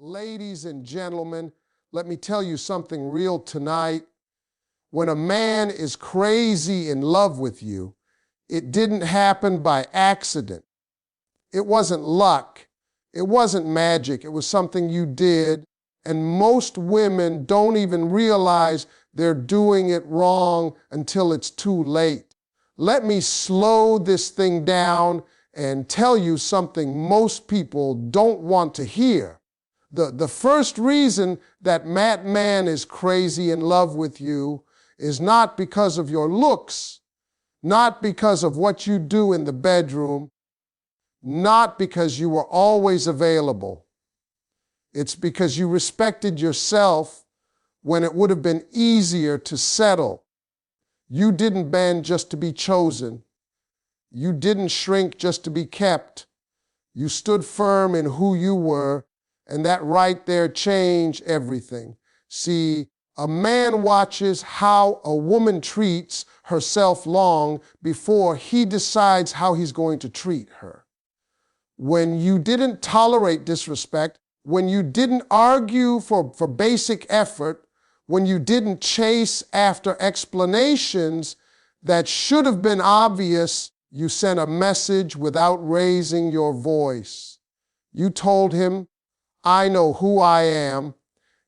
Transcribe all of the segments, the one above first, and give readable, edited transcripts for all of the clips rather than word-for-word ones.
Ladies and gentlemen, let me tell you something real tonight. When a man is crazy in love with you, it didn't happen by accident. It wasn't luck. It wasn't magic. It was something you did. And most women don't even realize they're doing it wrong until it's too late. Let me slow this thing down and tell you something most people don't want to hear. The first reason that man is crazy in love with you is not because of your looks, not because of what you do in the bedroom, not because you were always available. It's because you respected yourself when it would have been easier to settle. You didn't bend just to be chosen. You didn't shrink just to be kept. You stood firm in who you were, and that right there changed everything. See, a man watches how a woman treats herself long before he decides how he's going to treat her. When you didn't tolerate disrespect, when you didn't argue for basic effort, when you didn't chase after explanations that should have been obvious, you sent a message without raising your voice. You told him, I know who I am,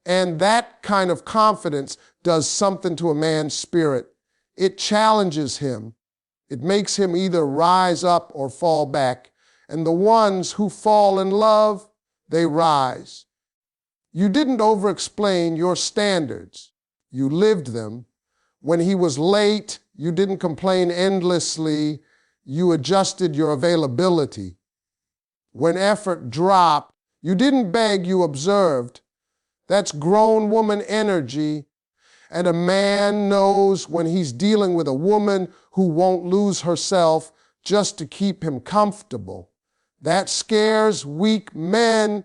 and that kind of confidence does something to a man's spirit. It challenges him. It makes him either rise up or fall back. And the ones who fall in love, they rise. You didn't over-explain your standards. You lived them. When he was late, you didn't complain endlessly. You adjusted your availability. When effort dropped, you didn't beg, you observed. That's grown woman energy. And a man knows when he's dealing with a woman who won't lose herself just to keep him comfortable. That scares weak men,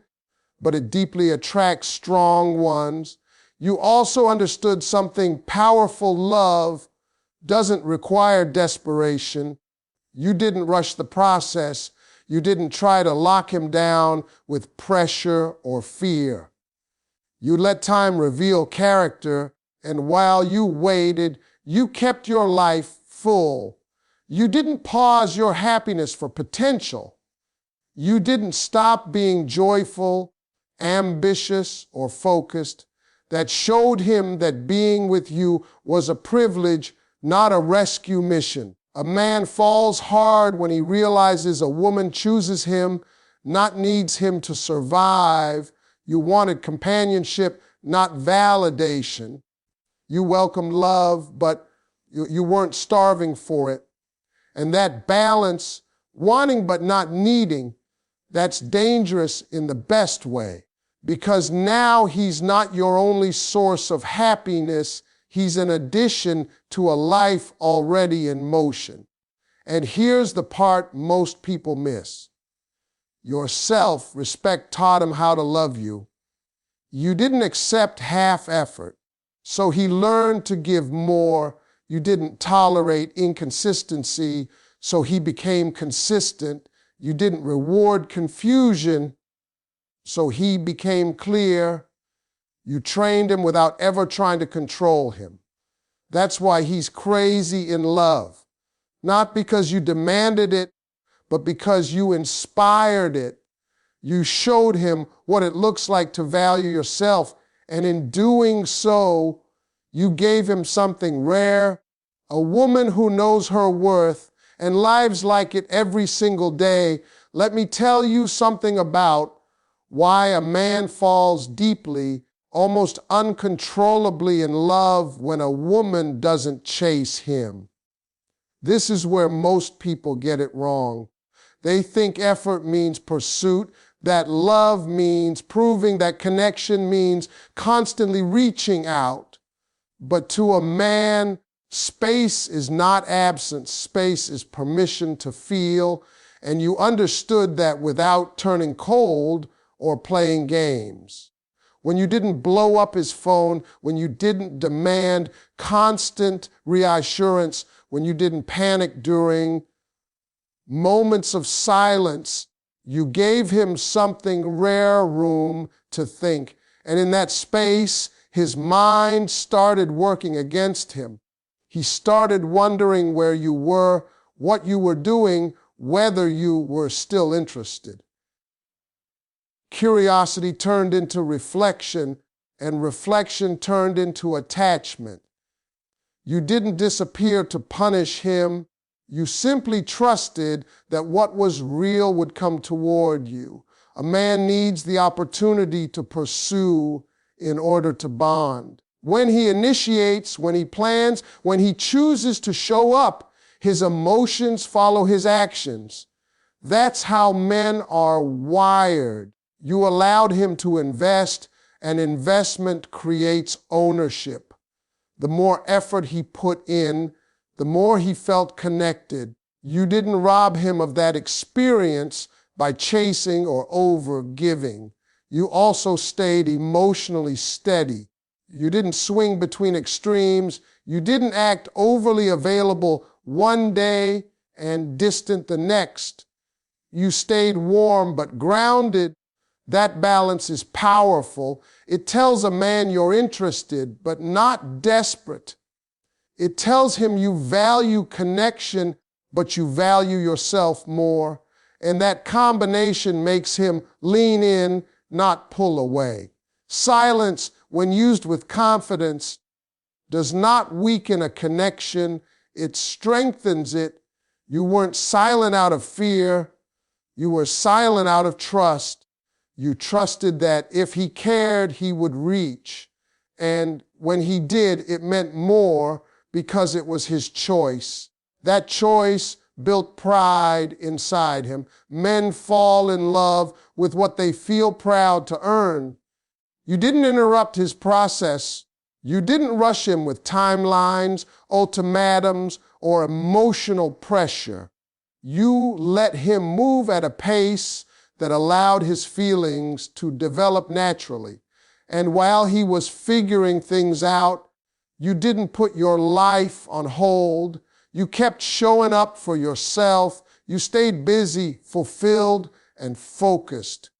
but it deeply attracts strong ones. You also understood something powerful. Love doesn't require desperation. You didn't rush the process. You didn't try to lock him down with pressure or fear. You let time reveal character, and while you waited, you kept your life full. You didn't pause your happiness for potential. You didn't stop being joyful, ambitious, or focused. That showed him that being with you was a privilege, not a rescue mission. A man falls hard when he realizes a woman chooses him, not needs him to survive. You wanted companionship, not validation. You welcomed love, but you weren't starving for it. And that balance, wanting but not needing, that's dangerous in the best way. Because now he's not your only source of happiness. He's an addition to a life already in motion. And here's the part most people miss. Your self-respect taught him how to love you. You didn't accept half effort, so he learned to give more. You didn't tolerate inconsistency, so he became consistent. You didn't reward confusion, so he became clear. You trained him without ever trying to control him. That's why he's crazy in love. Not because you demanded it, but because you inspired it. You showed him what it looks like to value yourself, and in doing so, you gave him something rare, a woman who knows her worth and lives like it every single day. Let me tell you something about why a man falls deeply, almost uncontrollably in love when a woman doesn't chase him. This is where most people get it wrong. They think effort means pursuit, that love means proving, that connection means constantly reaching out. But to a man, space is not absence. Space is permission to feel. And you understood that without turning cold or playing games. When you didn't blow up his phone, when you didn't demand constant reassurance, when you didn't panic during moments of silence, You gave him something rare room to think. And in that space, his mind started working against him. He started wondering where you were, what you were doing, whether you were still interested. Curiosity turned into reflection, and reflection turned into attachment. You didn't disappear to punish him. You simply trusted that what was real would come toward you. A man needs the opportunity to pursue in order to bond. When he initiates, when he plans, when he chooses to show up, his emotions follow his actions. That's how men are wired. You allowed him to invest, and investment creates ownership. The more effort he put in, the more he felt connected. You didn't rob him of that experience by chasing or over-giving. You also stayed emotionally steady. You didn't swing between extremes. You didn't act overly available one day and distant the next. You stayed warm but grounded. That balance is powerful. It tells a man you're interested but not desperate. It tells him you value connection, but you value yourself more. And that combination makes him lean in, not pull away. Silence, when used with confidence, does not weaken a connection. It strengthens it. You weren't silent out of fear. You were silent out of trust. You trusted that if he cared, he would reach. And when he did, it meant more because it was his choice. That choice built pride inside him. Men fall in love with what they feel proud to earn. You didn't interrupt his process. You didn't rush him with timelines, ultimatums, or emotional pressure. You let him move at a pace that allowed his feelings to develop naturally. And while he was figuring things out, you didn't put your life on hold. You kept showing up for yourself. You stayed busy, fulfilled, and focused.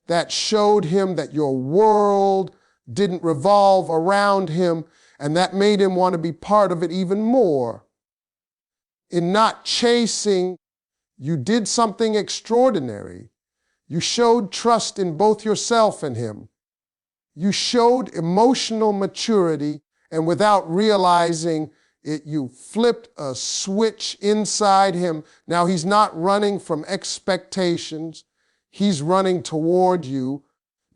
That showed him that your world didn't revolve around him, and that made him want to be part of it even more. In not chasing, you did something extraordinary. You showed trust in both yourself and him. You showed emotional maturity, and without realizing it, you flipped a switch inside him. Now he's not running from expectations. He's running toward you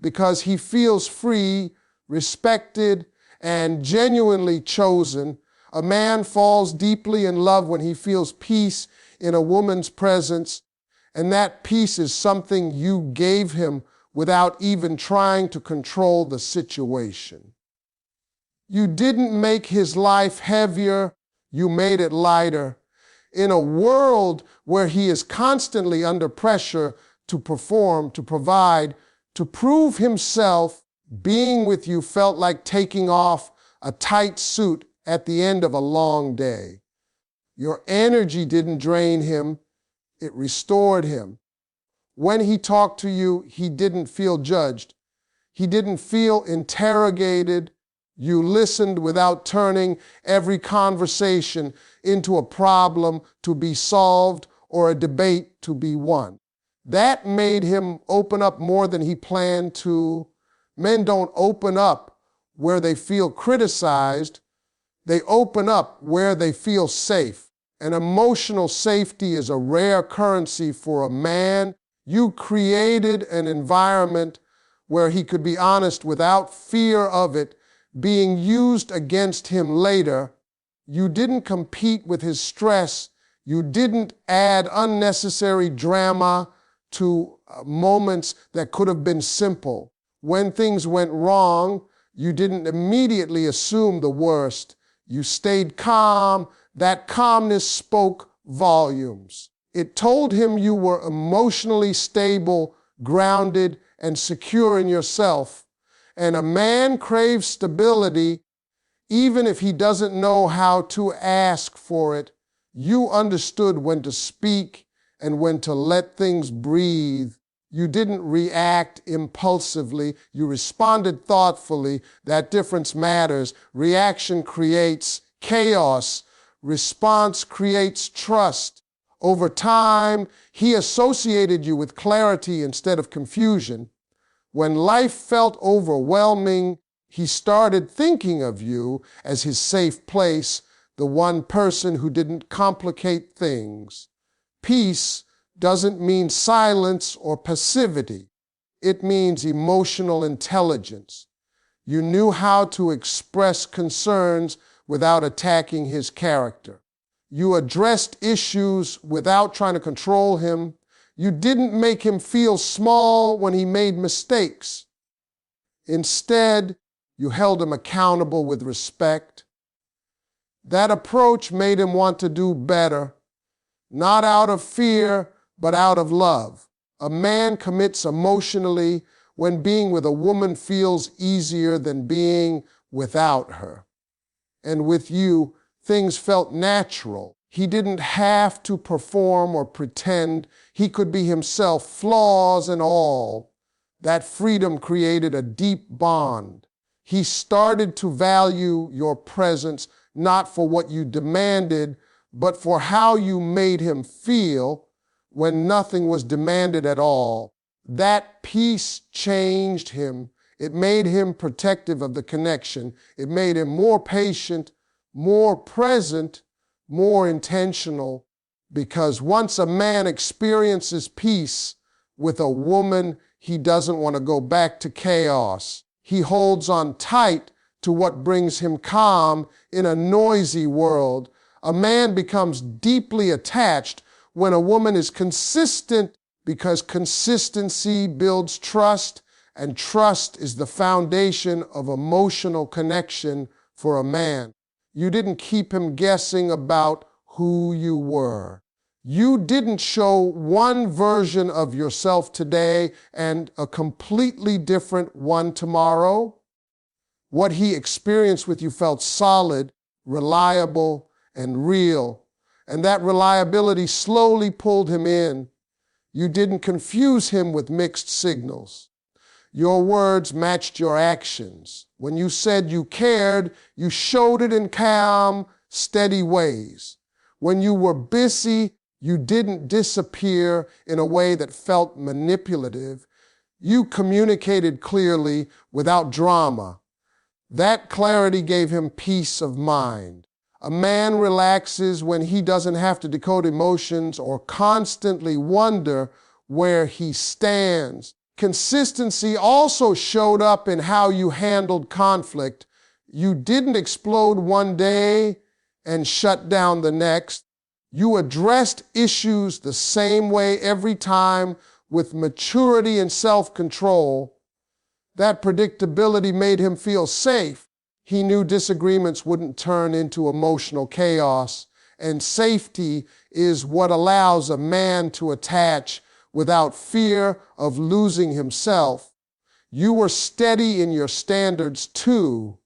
because he feels free, respected, and genuinely chosen. A man falls deeply in love when he feels peace in a woman's presence. And that peace is something you gave him without even trying to control the situation. You didn't make his life heavier, you made it lighter. In a world where he is constantly under pressure to perform, to provide, to prove himself, being with you felt like taking off a tight suit at the end of a long day. Your energy didn't drain him. It restored him. When he talked to you, he didn't feel judged. He didn't feel interrogated. You listened without turning every conversation into a problem to be solved or a debate to be won. That made him open up more than he planned to. Men don't open up where they feel criticized. They open up where they feel safe. And emotional safety is a rare currency for a man. You created an environment where he could be honest without fear of it being used against him later. You didn't compete with his stress. You didn't add unnecessary drama to moments that could have been simple. When things went wrong, you didn't immediately assume the worst. You stayed calm. That calmness spoke volumes. It told him you were emotionally stable, grounded, and secure in yourself. And a man craves stability even if he doesn't know how to ask for it. You understood when to speak and when to let things breathe. You didn't react impulsively. You responded thoughtfully. That difference matters. Reaction creates chaos. Response creates trust. Over time, he associated you with clarity instead of confusion. When life felt overwhelming, he started thinking of you as his safe place, the one person who didn't complicate things. Peace doesn't mean silence or passivity. It means emotional intelligence. You knew how to express concerns without attacking his character. You addressed issues without trying to control him. You didn't make him feel small when he made mistakes. Instead, you held him accountable with respect. That approach made him want to do better, not out of fear, but out of love. A man commits emotionally when being with a woman feels easier than being without her. And with you, things felt natural. He didn't have to perform or pretend. He could be himself, flaws and all. That freedom created a deep bond. He started to value your presence, not for what you demanded, but for how you made him feel when nothing was demanded at all. That peace changed him. It made him protective of the connection. It made him more patient, more present, more intentional. Because once a man experiences peace with a woman, he doesn't want to go back to chaos. He holds on tight to what brings him calm in a noisy world. A man becomes deeply attached when a woman is consistent, because consistency builds trust, and trust is the foundation of emotional connection for a man. You didn't keep him guessing about who you were. You didn't show one version of yourself today and a completely different one tomorrow. What he experienced with you felt solid, reliable, and real. And that reliability slowly pulled him in. You didn't confuse him with mixed signals. Your words matched your actions. When you said you cared, you showed it in calm, steady ways. When you were busy, you didn't disappear in a way that felt manipulative. You communicated clearly without drama. That clarity gave him peace of mind. A man relaxes when he doesn't have to decode emotions or constantly wonder where he stands. Consistency also showed up in how you handled conflict. You didn't explode one day and shut down the next. You addressed issues the same way every time, with maturity and self-control. That predictability made him feel safe. He knew disagreements wouldn't turn into emotional chaos, and safety is what allows a man to attach without fear of losing himself. You were steady in your standards too.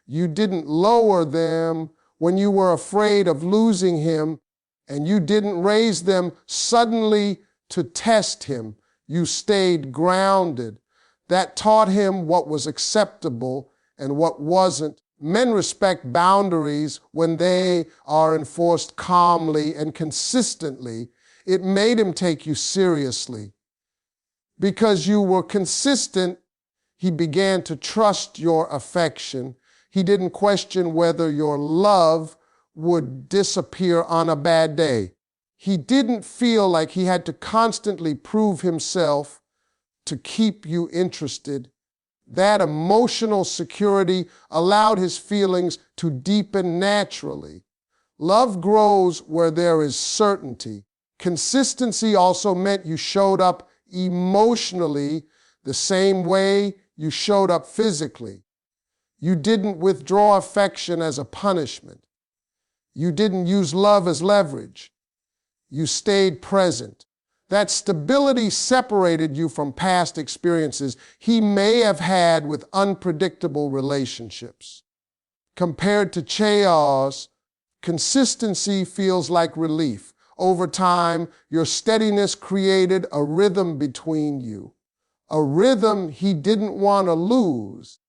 You didn't lower them when you were afraid of losing him, and you didn't raise them suddenly to test him. You stayed grounded. That taught him what was acceptable and what wasn't. Men respect boundaries when they are enforced calmly and consistently. It made him take you seriously. Because you were consistent, he began to trust your affection. He didn't question whether your love would disappear on a bad day. He didn't feel like he had to constantly prove himself to keep you interested. That emotional security allowed his feelings to deepen naturally. Love grows where there is certainty. Consistency also meant you showed up emotionally the same way you showed up physically. You didn't withdraw affection as a punishment. You didn't use love as leverage. You stayed present. That stability separated you from past experiences he may have had with unpredictable relationships. Compared to chaos, consistency feels like relief. Over time, your steadiness created a rhythm between you, a rhythm he didn't want to lose.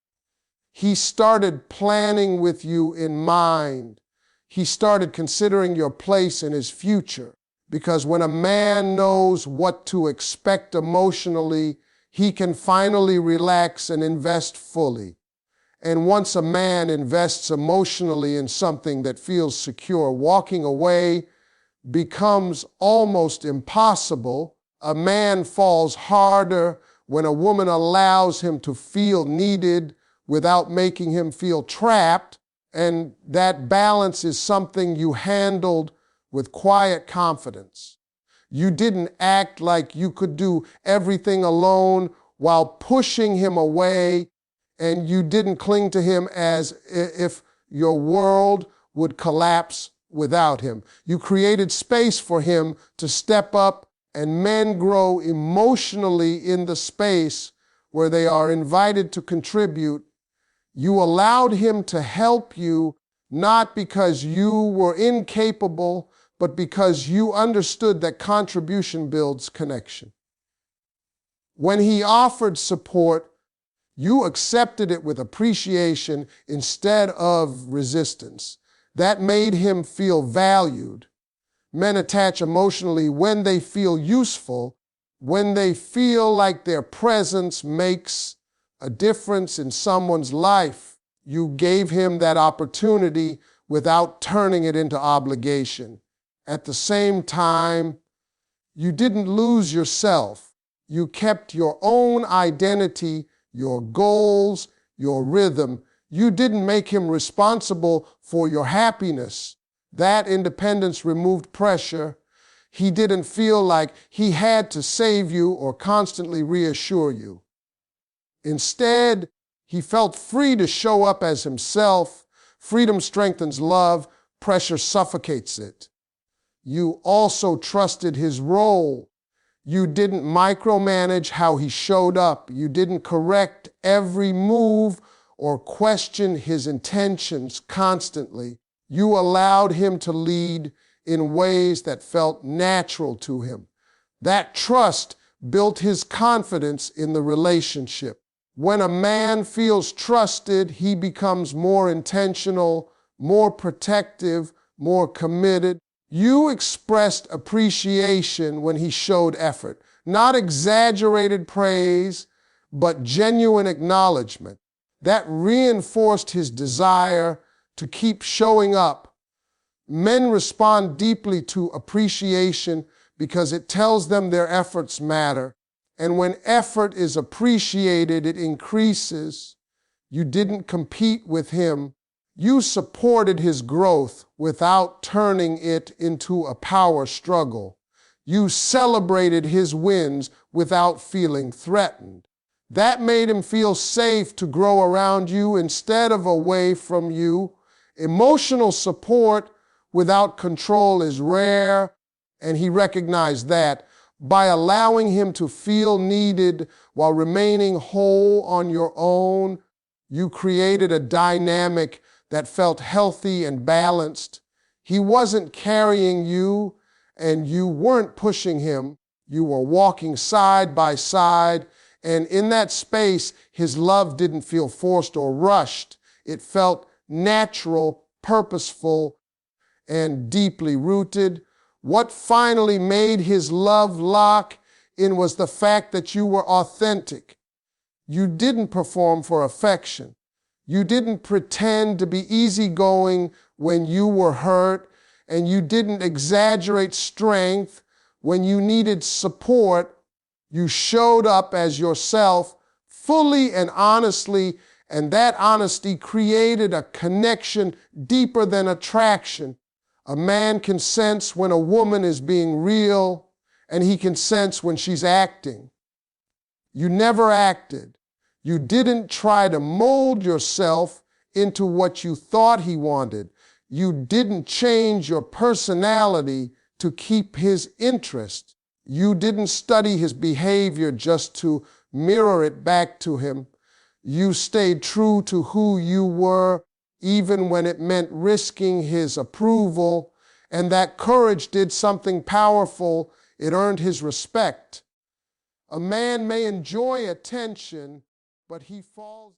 He started planning with you in mind. He started considering your place in his future. Because when a man knows what to expect emotionally, he can finally relax and invest fully. And once a man invests emotionally in something that feels secure, walking away becomes almost impossible. A man falls harder when a woman allows him to feel needed without making him feel trapped. And that balance is something you handled with quiet confidence. You didn't act like you could do everything alone while pushing him away, and you didn't cling to him as if your world would collapse without him. You created space for him to step up, and men grow emotionally in the space where they are invited to contribute. You allowed him to help you, not because you were incapable, but because you understood that contribution builds connection. When he offered support, you accepted it with appreciation instead of resistance. That made him feel valued. Men attach emotionally when they feel useful, when they feel like their presence makes a difference in someone's life. You gave him that opportunity without turning it into obligation. At the same time, you didn't lose yourself. You kept your own identity, your goals, your rhythm. You didn't make him responsible for your happiness. That independence removed pressure. He didn't feel like he had to save you or constantly reassure you. Instead, he felt free to show up as himself. Freedom strengthens love, pressure suffocates it. You also trusted his role. You didn't micromanage how he showed up. You didn't correct every move or question his intentions constantly. You allowed him to lead in ways that felt natural to him. That trust built his confidence in the relationship. When a man feels trusted, he becomes more intentional, more protective, more committed. You expressed appreciation when he showed effort, not exaggerated praise, but genuine acknowledgement. That reinforced his desire to keep showing up. Men respond deeply to appreciation because it tells them their efforts matter. And when effort is appreciated, it increases. You didn't compete with him. You supported his growth without turning it into a power struggle. You celebrated his wins without feeling threatened. That made him feel safe to grow around you instead of away from you. Emotional support without control is rare, and he recognized that. By allowing him to feel needed while remaining whole on your own, you created a dynamic that felt healthy and balanced. He wasn't carrying you, and you weren't pushing him. You were walking side by side, and in that space, his love didn't feel forced or rushed. It felt natural, purposeful, and deeply rooted. What finally made his love lock in was the fact that you were authentic. You didn't perform for affection. You didn't pretend to be easygoing when you were hurt, and you didn't exaggerate strength when you needed support. You showed up as yourself fully and honestly, and that honesty created a connection deeper than attraction. A man can sense when a woman is being real, and he can sense when she's acting. You never acted. You didn't try to mold yourself into what you thought he wanted. You didn't change your personality to keep his interest. You didn't study his behavior just to mirror it back to him. You stayed true to who you were, even when it meant risking his approval. And that courage did something powerful. It earned his respect. A man may enjoy attention, but he falls